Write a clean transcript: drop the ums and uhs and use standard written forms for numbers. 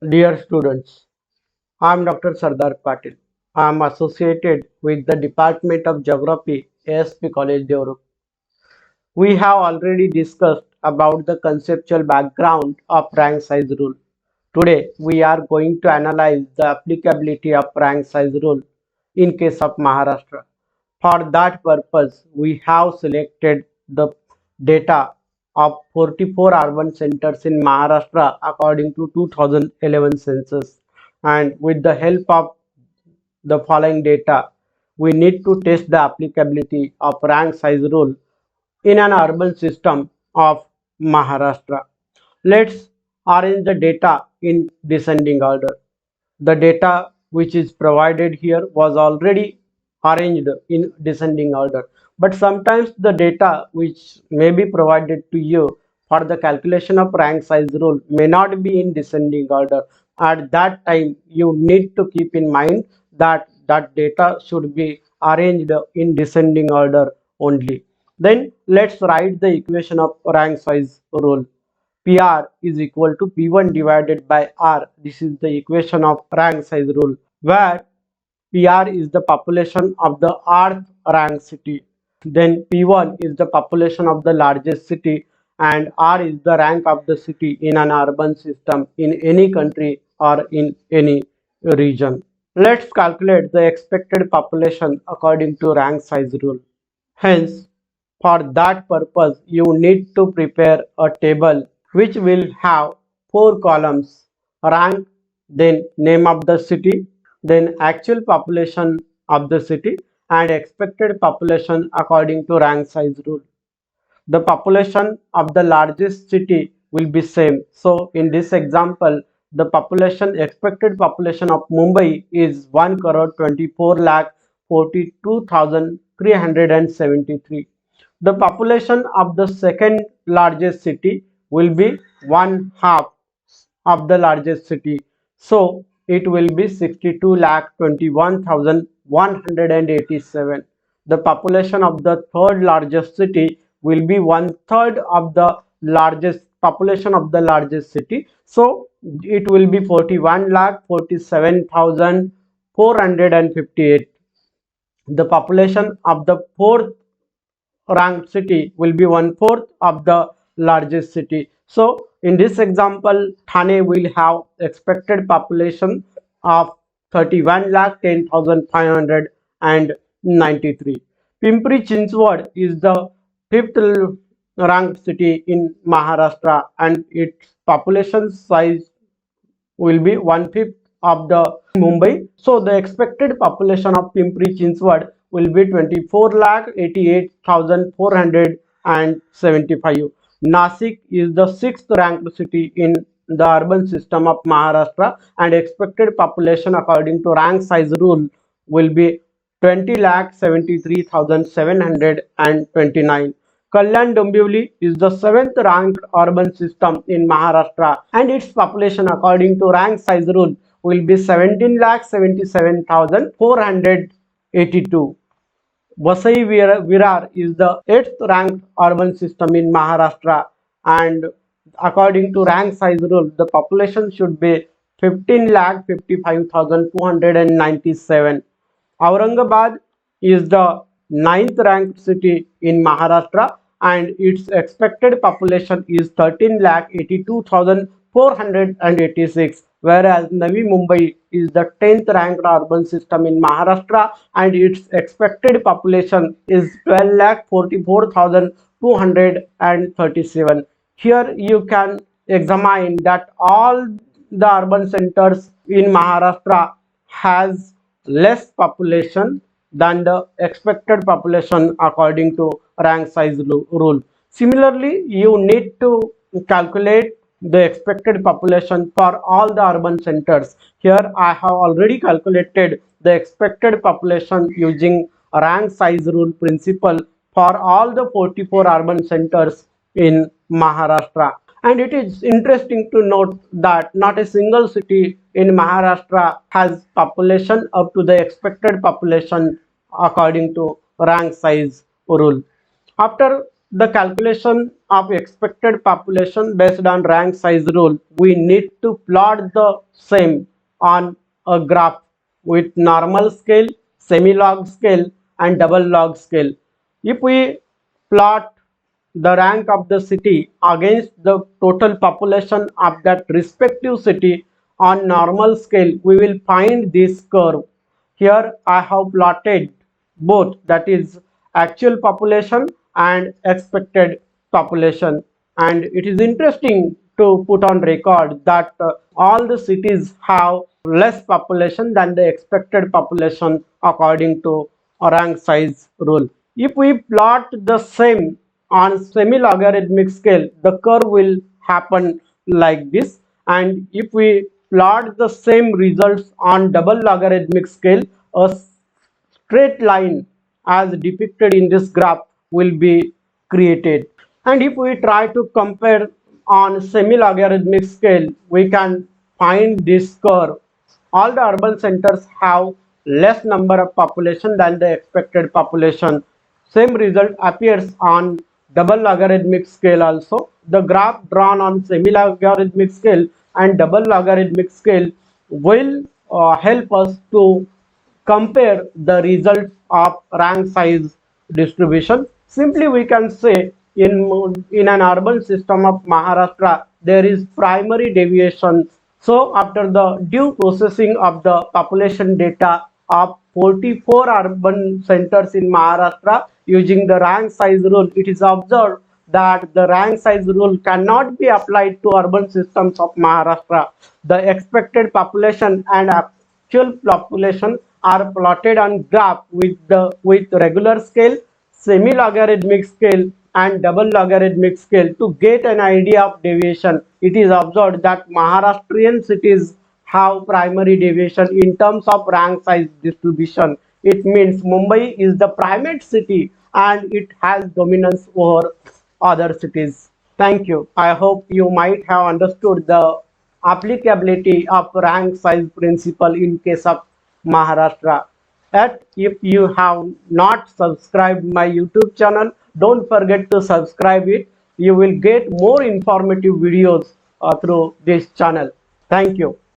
Dear students, I am Dr. Sardar Patil. I am associated with the Department of Geography, ASP College Deorup. We have already discussed about the conceptual background of rank size rule. Today, we are going to analyze the applicability of rank size rule in case of Maharashtra. For that purpose, we have selected the data of 44 urban centers in Maharashtra according to 2011 census. And with the help of the following data, we need to test the applicability of rank size rule in an urban system of Maharashtra. Let's arrange the data in descending order. The data which is provided here was already arranged in descending order, but sometimes the data which may be provided to you for the calculation of rank size rule may not be in descending order. At that time you need to keep in mind that that data should be arranged in descending order only. Then let's write the equation of rank size rule. PR is equal to P1 divided by R. This is the equation of rank size rule, where PR is the population of the rth rank city. Then P1 is the population of the largest city, and R is the rank of the city in an urban system in any country or in any region. Let's calculate the expected population according to rank size rule. Hence, for that purpose, you need to prepare a table which will have four columns: rank, then name of the city, then actual population of the city, and expected population according to rank size rule. The population of the largest city will be same. So in this example, the population expected population of Mumbai is 1 crore 24 lakh 42,373. The population of the second largest city will be one half of the largest city. So it will be 62 lakh 21,187. The population of the third largest city will be one third of the largest population of the largest city. So it will be 41 lakh 47,458. The population of the fourth ranked city will be one fourth of the largest city. So in this example, Thane will have expected population of 31 lakh 10,593. Pimpri Chinchwad is the fifth ranked city in Maharashtra, and its population size will be one fifth of the Mumbai. So the expected population of Pimpri Chinchwad will be 24 lakh 88,475. Nasik is the sixth ranked city in the urban system of Maharashtra, and expected population according to rank size rule will be 20 lakh 73,729. Kalyan Dombivli is the seventh ranked urban system in Maharashtra, and its population according to rank size rule will be 17 lakh 77,482. Vasai Virar is the eighth ranked urban system in Maharashtra, and according to rank size rule, the population should be 15 lakh 55,297. Aurangabad is the ninth ranked city in Maharashtra, and its expected population is 13 lakh 82,486, whereas Navi Mumbai is the 10th ranked urban system in Maharashtra, and its expected population is 12 lakh 44,237. Here you can examine that all the urban centers in Maharashtra has less population than the expected population according to rank size rule. Similarly, you need to calculate the expected population for all the urban centers. Here I have already calculated the expected population using rank size rule principle for all the 44 urban centers in Maharashtra. And it is interesting to note that not a single city in Maharashtra has population up to the expected population according to rank size rule. After the calculation of expected population based on rank size rule, we need to plot the same on a graph with normal scale, semi-log scale and double log scale. If we plot the rank of the city against the total population of that respective city on normal scale, we will find this curve. Here I have plotted both, that is actual population and expected population, and it is interesting to put on record that all the cities have less population than the expected population according to a rank size rule. If we plot the same on semi-logarithmic scale, the curve will happen like this, and if we plot the same results on double logarithmic scale, a straight line as depicted in this graph will be created. And if we try to compare on semi-logarithmic scale, we can find this curve. All the urban centers have less number of population than the expected population. Same result appears on double logarithmic scale also. The graph drawn on semi-logarithmic scale and double logarithmic scale will help us to compare the results of rank size distribution. Simply we can say in an urban system of Maharashtra there is primary deviation. So after the due processing of the population data of 44 urban centers in Maharashtra using the rank size rule, it is observed that the rank size rule cannot be applied to urban systems of Maharashtra. The expected population and actual population are plotted on graph with regular scale, semi logarithmic scale and double logarithmic scale to get an idea of deviation. It is observed that Maharashtrian cities have primary deviation in terms of rank size distribution. It means Mumbai is the primate city and it has dominance over other cities. Thank you. I hope you might have understood the applicability of rank size principle in case of Maharashtra. Yet, if you have not subscribed my YouTube channel, don't forget to subscribe it. You will get more informative videos through this channel. Thank you.